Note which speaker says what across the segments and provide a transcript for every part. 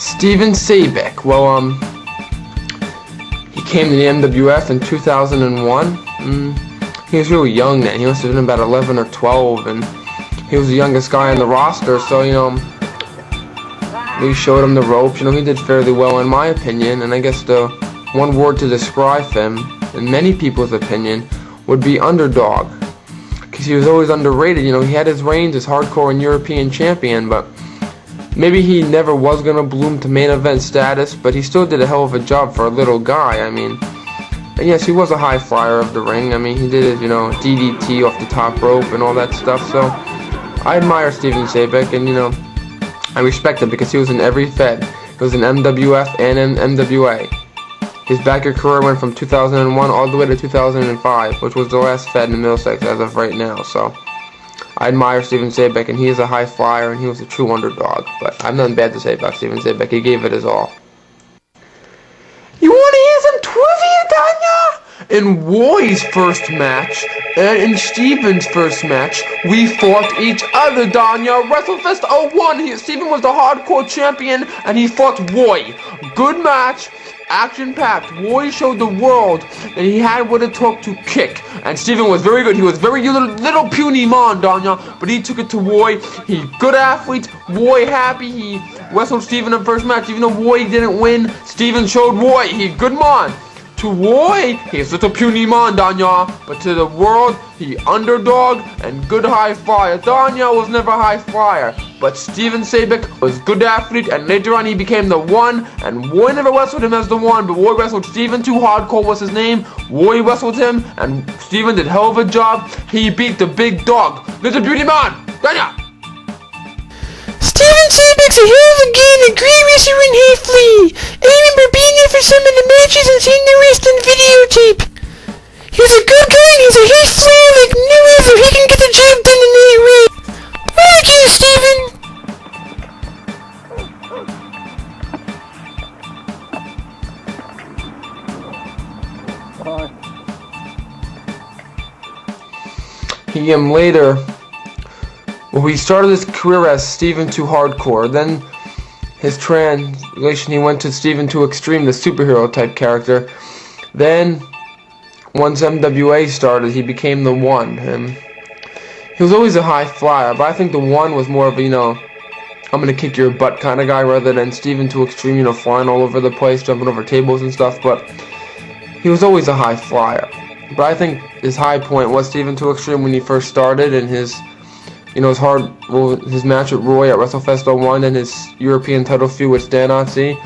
Speaker 1: Steven Sabik. Well, he came to the MWF in 2001. He was really young then. He must have been about 11 or 12, and he was the youngest guy on the roster. So, we showed him the ropes. He did fairly well in my opinion. And I guess the one word to describe him, in many people's opinion, would be underdog. Because he was always underrated. He had his reigns as hardcore and European champion, but maybe he never was going to bloom to main event status, but he still did a hell of a job for a little guy. And yes, he was a high flyer of the ring. He did his, DDT off the top rope and all that stuff. So I admire Steven Sabik, and, I respect him because he was in every Fed. He was in MWF and in MWA. His backyard career went from 2001 all the way to 2005, which was the last Fed in Middlesex as of right now. So I admire Steven Sabik, and he is a high flyer, and he was a true underdog. But I've nothing bad to say about Steven Sabik. He gave it his all. You want to hear some trivia, Danya? In Roy's first match and in Steven's first match, we fought each other, Danya. WrestleFest 01, Steven was the hardcore champion, and he fought Roy. Good match. Action-packed. Roy showed the world that he had what it took to kick. And Steven was very good. He was very little puny man, Danya, but he took it to Roy. He good athlete. Roy happy. He wrestled Steven in the first match. Even though Roy didn't win, Steven showed Roy he good man. To Roy, he's little puny man, Danya, but to the world, he underdog and good high flyer. Danya was never high flyer, but Steven Sabik was good athlete, and later on he became the one, and Roy never wrestled him as the one, but Roy wrestled Steven too. Hardcore was his name. Roy wrestled him, and Steven did hell of a job. He beat the big dog, little beauty man, Danya.
Speaker 2: Steven Sabik's a hell of a guy and a great wrestler in Half Flea. I remember being there for some of the matches and seeing the wrestling videotape. He's a good guy and he's a Half Flea like no other. He can get the job done in that way. Thank you, Steven.
Speaker 1: He later. Well, he started his career as Steven 2 Hardcore. Then his translation, he went to Steven 2 Extreme, the superhero type character. Then, once MWA started, he became the One. And he was always a high flyer, but I think the One was more of a, I'm gonna kick your butt kind of guy rather than Steven 2 Extreme, flying all over the place, jumping over tables and stuff. But he was always a high flyer. But I think his high point was Steven 2 Extreme when he first started, and his his match with Roy at WrestleFest 01 and his European title feud with Stan Otzi.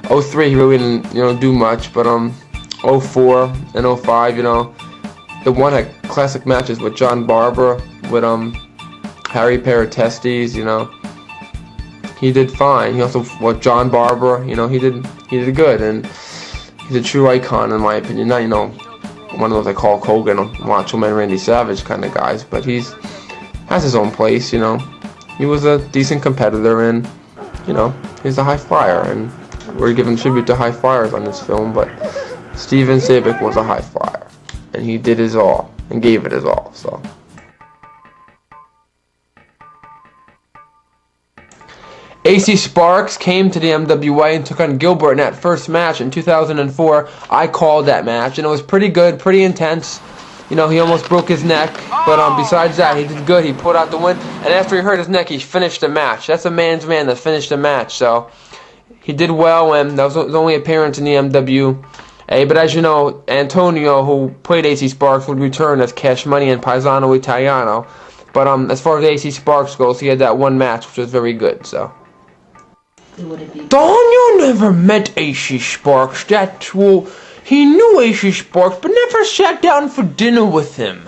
Speaker 1: 03 he really didn't, do much, but 04 and 05, the one had classic matches with John Barbara, with Harry Paratestes, he did fine. He also with John Barbara, he did good, and he's a true icon in my opinion. Not one of those like Hulk Hogan or Macho Man Randy Savage kind of guys, but he's has his own place, He was a decent competitor, and, he's a high flyer, and we're giving tribute to high flyers on this film, but Steven Sabik was a high flyer, and he did his all, and gave it his all, so. AcSpraxx came to the MWA and took on Gilbert in that first match in 2004. I called that match, and it was pretty good, pretty intense. He almost broke his neck, but besides that, he did good. He pulled out the win, and after he hurt his neck, he finished the match. That's a man's man that finished the match, so he did well, and that was his only appearance in the MWA. But as you know, Antonio, who played AcSpraxx, would return as Cash Money and Paisano Italiano. But as far as AcSpraxx goes, he had that one match, which was very good, so. Daniel never met AcSpraxx. He knew AcSpraxx, but never sat down for dinner with him.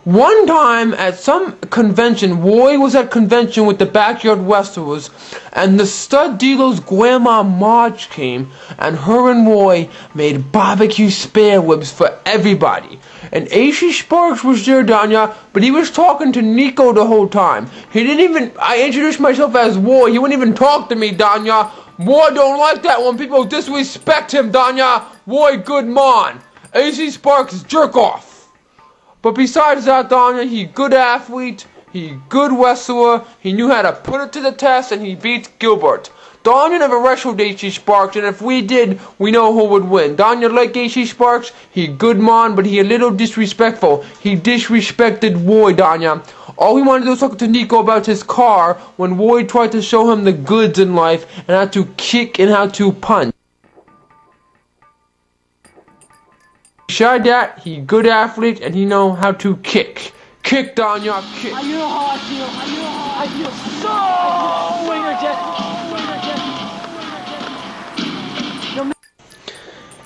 Speaker 1: One time at some convention, Roy was at convention with the Backyard Wrestlers, and the stud dealer's grandma Marge came, and her and Roy made barbecue spare ribs for everybody. And AcSpraxx was there, Danya, but he was talking to Nico the whole time. I introduced myself as Roy. He wouldn't even talk to me, Danya. Roy don't like that when people disrespect him, Danya. Roy, good man. AcSpraxx, jerk off. But besides that, Danya, he good athlete, he good wrestler, he knew how to put it to the test, and he beat Gilbert. Danya never wrestled AcSpraxx, and if we did, we know who would win. Danya like AcSpraxx, he good man, but he a little disrespectful. He disrespected Roy, Danya. All he wanted to do was talk to Nico about his car when Roy tried to show him the goods in life and how to kick and how to punch. Besides that, he good athlete and he know how to kick. Kick, Danya, kick.
Speaker 2: I know how I feel. I feel so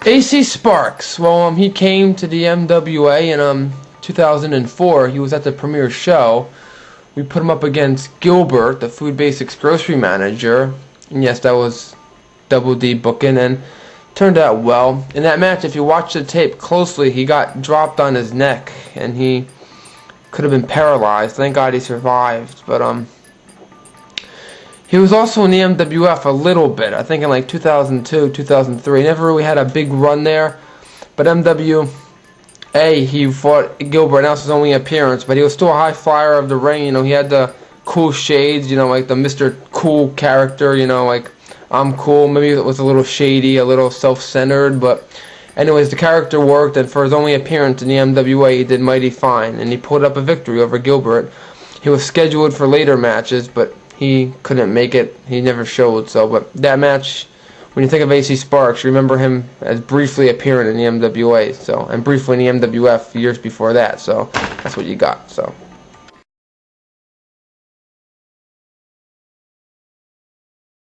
Speaker 1: AcSpraxx, well, he came to the MWA in 2004. He was at the premiere show. We put him up against Gilbert, the Food Basics grocery manager. And yes, that was Double D booking, and turned out well. In that match, if you watch the tape closely, he got dropped on his neck, and he could have been paralyzed. Thank God he survived. But he was also in the MWF a little bit. I think in like 2002, 2003. Never really had a big run there. But MWA, he fought Gilbert. That was his only appearance. But he was still a high flyer of the ring. You know, he had the cool shades. You know, like the Mr. Cool character. You know, like I'm cool. Maybe it was a little shady, a little self-centered. But anyways, the character worked, and for his only appearance in the MWA, he did mighty fine, and he pulled up a victory over Gilbert. He was scheduled for later matches, but he couldn't make it. He never showed. So, but that match, when you think of AcSpraxx, you remember him as briefly appearing in the MWA, so, and briefly in the MWF years before that. So that's what you got. So.